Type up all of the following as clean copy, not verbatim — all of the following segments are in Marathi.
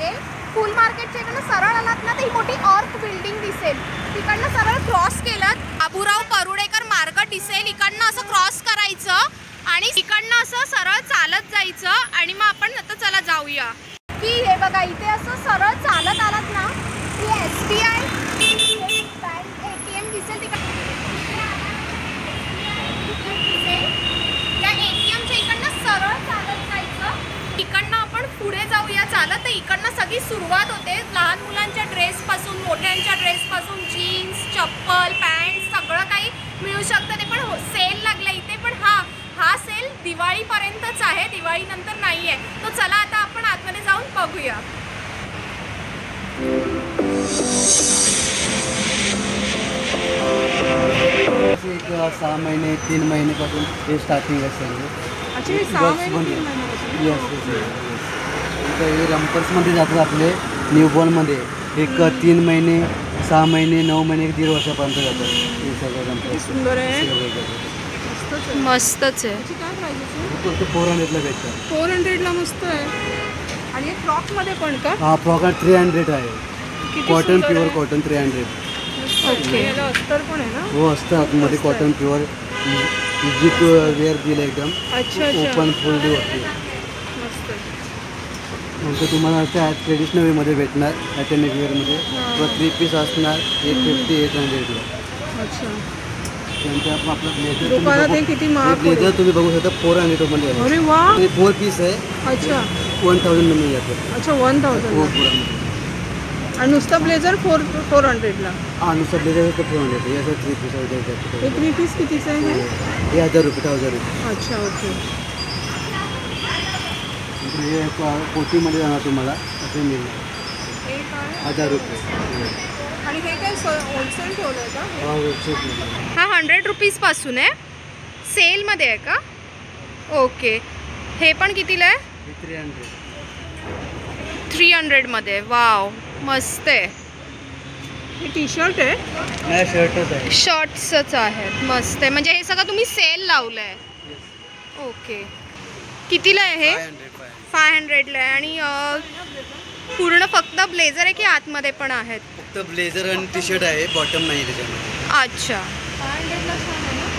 लागेल. फुल मार्केटच्या इकडनं सरळ आलात ना तर ही मोठी ऑर्क बिल्डिंग दिसेल. तिकडनं सरळ क्रॉस केलं बाबूराव परुडेकर मार्ग दिसेल. इकडनं असं क्रॉस करायचं आणि इकडनं असं सरळ चालत जायचं आणि मग आपण आता चला जाऊया की हे बघा इथे असं सरळ चालत आलात ना की SBI बँक ATM दिसेल. तिकडे त्या ATMच्या इकडनं सरळ चालत जायचं. इकडनं आपण पुढे जाऊया चालत. तर इकडनं सगळी सुरुवात होते लहान मुलांच्या ड्रेसपासून मोठ्यांच्या ड्रेसपासून जीन्स चप्पल पॅन्ट सगळं काही मिळू शकतं. ते पण सेल लागला इथे. पण हा सेल दिवाळीपर्यंतच आहे, दिवाळीनंतर नाही आहे. तो चला आता आपण आतमध्ये जाऊन बघूया. एक 6 महिने 3 महिन्यापासून हे स्टार्टिंग असेल. अच्छा हे 6 महिने 3 महिन्यापासून. येस हे रॅम्पर्समध्ये जातात आपले न्यूबॉर्नमध्ये. एक 3 महिने 6 महिने 9 महिने 1.5 वर्षापर्यंत जातात हे सगळं रॅम्पर्स. सुंदर आहे. मस्तच आहे. काय प्राइस 400ला भेटतं. 400ला मस्त आहे. आणि हे फ्रॉकमध्ये पण का? हा फ्रॉक 300 आहे. Cotton pure cotton 300. ओके. अस्तर पण आहे ना? हो असतं आतमध्ये कॉटन प्युअर इजिप्ट वेअर दिलं एकदम. अच्छा ओपन फुल डी होती. मस्त. नंतर तुम्हाला त्या ट्रेडिशनल वेमध्ये भेटणार ॲटॅनिक वेअरमध्ये. तो 3 पीस असणार 850 800ला. अच्छा. नंतर आपलं ब्लेझर दुकानात हे किती महाग ब्लेझर तुम्ही बघू शकता 400 मध्ये. अरे वा. 4 पीस आहे. अच्छा 1000 मध्ये जातं. अच्छा 1000. हो पुरामध्ये. आणि नुसतं ब्लेझर 400ला. हां नुसतं ब्लेझर तर 400 आहे. असं 3 पीस आहे. हे 3 पीस कितीचं आहे? हे 1000 रुपये 1000 रुपये. अच्छा ओके. हे कोटीमध्ये जाणार तुम्हाला असं मिळणार 1000 रुपये. आणि हे काय होलसेल ठेवलं आहे का? हा होलसेल. हा 100 रुपीजपासून आहे. सेलमध्ये आहे का? ओके. हे पण कितीला आहे? 300 मध्ये. वाव मस्त आहे. हे टी शर्ट आहे? नाही शर्टच आहे. शर्ट्सच आहेत. मस्त आहे. म्हणजे हे सगळं तुम्ही सेल लावलं आहे. ओके. कितीला आहे हे? 500ला आहे. आणि पूर्ण फक्त ब्लेझर आहे की आतमध्ये पण आहेत? फक्त ब्लेझर आणि टी शर्ट आहे. बॉटम नाही त्याच्यामध्ये. अच्छा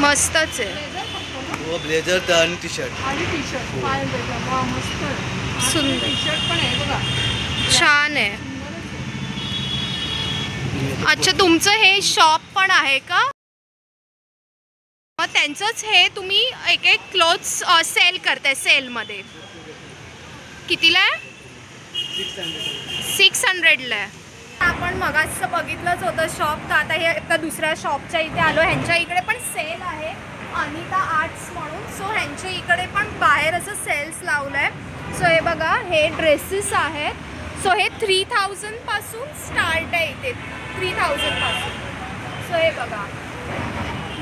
मस्तच आहे. हो ब्लेझर आणि टी शर्ट. आणि टी शर्ट 500ला. वा मस्त आहे. सुंदर. टी शर्ट पण आहे बघा. छान आहे. अच्छा तुमचं हे शॉप पण आहे का? मग त्यांचंच हे तुम्ही एक एक क्लोथ्स सेल करताय सेलमध्ये. कितीला आहे? 600ला आहे. आपण मगाच बघितलंच होतं शॉप. तर आता हे आता दुसऱ्या शॉपच्या इथे आलो. ह्यांच्या इकडे पण सेल आहे अनिता आर्ट्स म्हणून. सो ह्यांच्या इकडे पण बाहेर असं सेल्स लावलं आहे. सो हे बघा हे ड्रेसेस आहेत. सो हे 3000 पासून स्टार्ट आहे इथे. 3000 पासून. सो हे बघा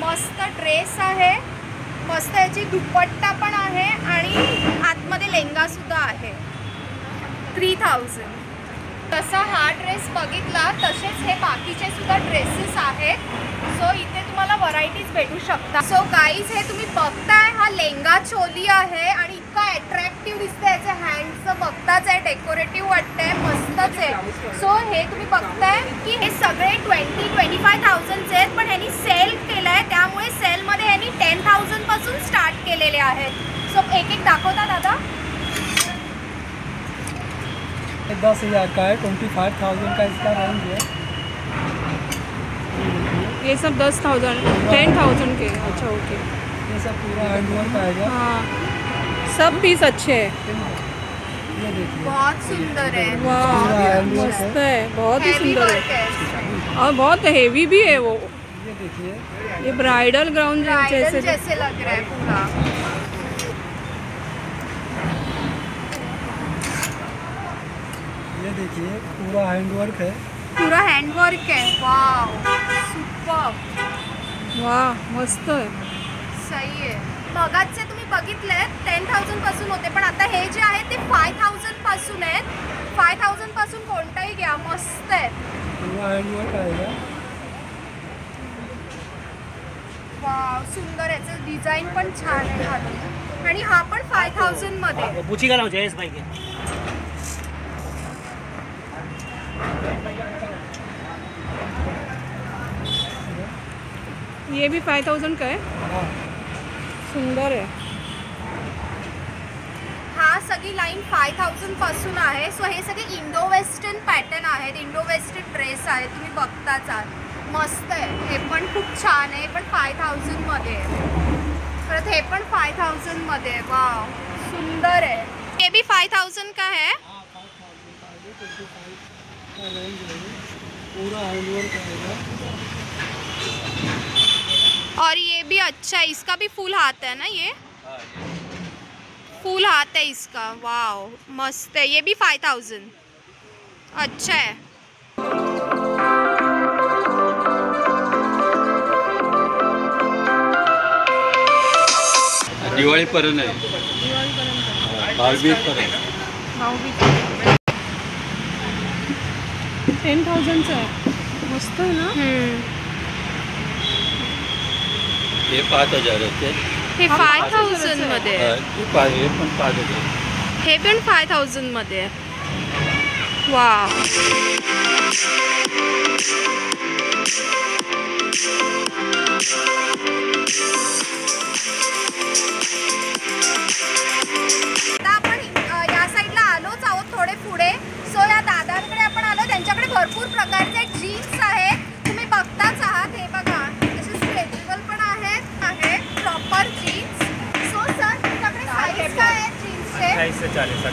मस्त ड्रेस आहे. मस्त याची दुपट्टा पण आहे आणि आतमध्ये लेंगा सुद्धा आहे. 3000. तसा हा ड्रेस बघितला तसेच हे बाकीचे सुद्धा ड्रेसेस आहेत. सो इथे तुम्हाला व्हरायटीज भेटू शकता. सो गाईज हे तुम्ही बघताय हा लेंगा चोली आहे आणि इतका अट्रॅक्टिव्ह दिसतंय. याचे हँड्सचं बघताच आहे. डेकोरेटिव्ह वाटतंय. मस्तच आहे. सो हे तुम्ही बघताय की हे सगळे 20-25,000चे आहेत. पण ह्यांनी सेल केलं आहे त्यामुळे सेलमध्ये ह्यांनी 10,000 पासून स्टार्ट केलेले आहेत. सो एक एक दाखवता दादा. 10,000 का है. 25,000 का इसका रेंज है. ये सब 10,000 10,000 के. अच्छा ओके. ये सब पूरा हैंडवर्क आएगा. हाँ सब पीस अच्छे हैं. ये देखिए बहुत सुंदर है. वाह मस्त है. बहुत ही सुंदर है. और बहुत हेवी भी है वो. ये देखिए ये ब्राइडल ग्राउंड जैसे लग रहा है पूरा. ये देखिए पूरा हैंडवर्क है. पूरा हैंडवर्क है. Wow super. वाह मस्त आहे. सही आहे. मगाचे तुम्ही बघितले 10,000 पासून होते पण आता हे जे आहेत ते 5,000 पासून आहेत. 5,000 पासून कोणताही घ्या. मस्त आहे. पूरा हैंडवर्क आएगा. वाव सुंदर. याचं डिझाईन पण छान आहे खाली. आणि हा पण 5,000 मध्ये. पूछी का नाम जयेश भाई के. ये भी 5000 का है, सुंदर आहे. हा सगळी लाईन 5000 पासून आहे. सो हे सगळे इंडो वेस्टर्न पॅटर्न आहेत, इंडो वेस्टर्न ड्रेस आहे, तुम्ही बघताच आहात. मस्त आहे, हे पण खूप छान आहे, पण 5000 मध्ये आहे. परत हे पण 5000 मध्ये आहे. वाव, सुंदर आहे. ये भी 5000 का है. पूरा हैंडवर्क रहेगा. और ये भी अच्छा है, इसका भी फुल हाथ है ना, ये फुल हाथ है इसका. वाव, मस्त है. ये भी 5000. अच्छा है. दिवाळीपर्यंत आहे. दिवाळीपर्यंत. भाऊबीजपर्यंत. भाऊबीज 10,000चं आहे. मस्त आहे ना. हे 5000 आहे. हे हा 5000 मध्ये आहे. हे पण 5000. हे पण 5000 मध्ये आहे. वाव. आता आपण या साईडला आलोच आहोत थोडे पुढे. सो या दादांकडे आपण आलो, त्यांच्याकडे भरपूर प्रकारचे जीन्स आहेत, तुम्ही बघताच आहात. हे बघा, असे स्ट्रेचेबल पण आहेत प्रॉपर जीन्स. सो सर, तुमच्याकडे साईज काय आहे जीन्सचे? 28 से 40,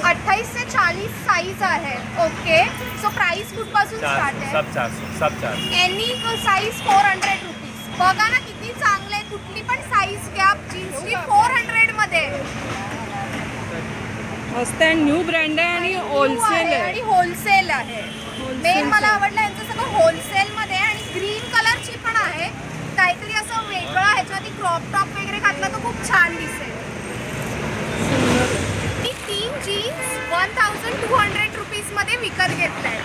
28 से 40 साईज आहे. ओके. सो प्राइस कुठपासून स्टार्ट आहे? सब 400. Any size 400 rupees. बघा ना किती चांगले, कुठली पण साईज घ्या जीन्सची 400 मध्ये. मस्त आहे, न्यू ब्रँड आहे आणि होलसेल आणि आहे. होलसेल आहे. मेन मला आवडलं यांचं सगळं होलसेल मध्ये. आणि ग्रीन कलरची पण आहे, काहीतरी असं वेगळं. ह्याच्यावरती क्रॉप टॉप वगैरे घातला तर खूप छान दिसेल. मी 3 जीन्स 1200 रुपीज मध्ये विकत घेतलाय.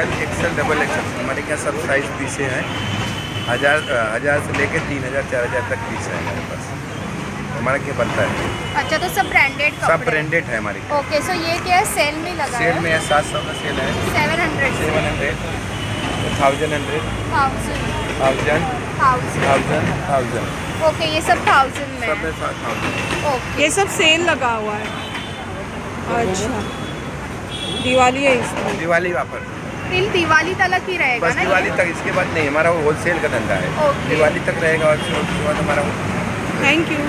एक्सेल, डबल एक्सेल, हमारे यहाँ सब साइज पीसे हैं. 1000 से लेके 3000, 4000 तक पीस है हमारे पास. हमारे क्या बनता है, अच्छा, तो सब ब्रांडेड सब कपड़े. ब्रांडेड है हमारे. ओके. सो ये क्या है, सेल में लगा सेल है? में है 700 का सेल है. 700 700, 1100, 1000. 1000. ओके, ये सब 1000 में सब है. में 7000. ओके. ये सब सेल लगा हुआ है. अच्छा, दिवाली है इसमें. दिवाली ऑफर टिल दिवाली तक ही रहेगा बस. ना दिवाली ये? तक, इसके बाद नहीं. हमारा वो होलसेल का धंधा है. ओके. दिवाली तक रहेगा और उसके बाद हमारा थैंक यू.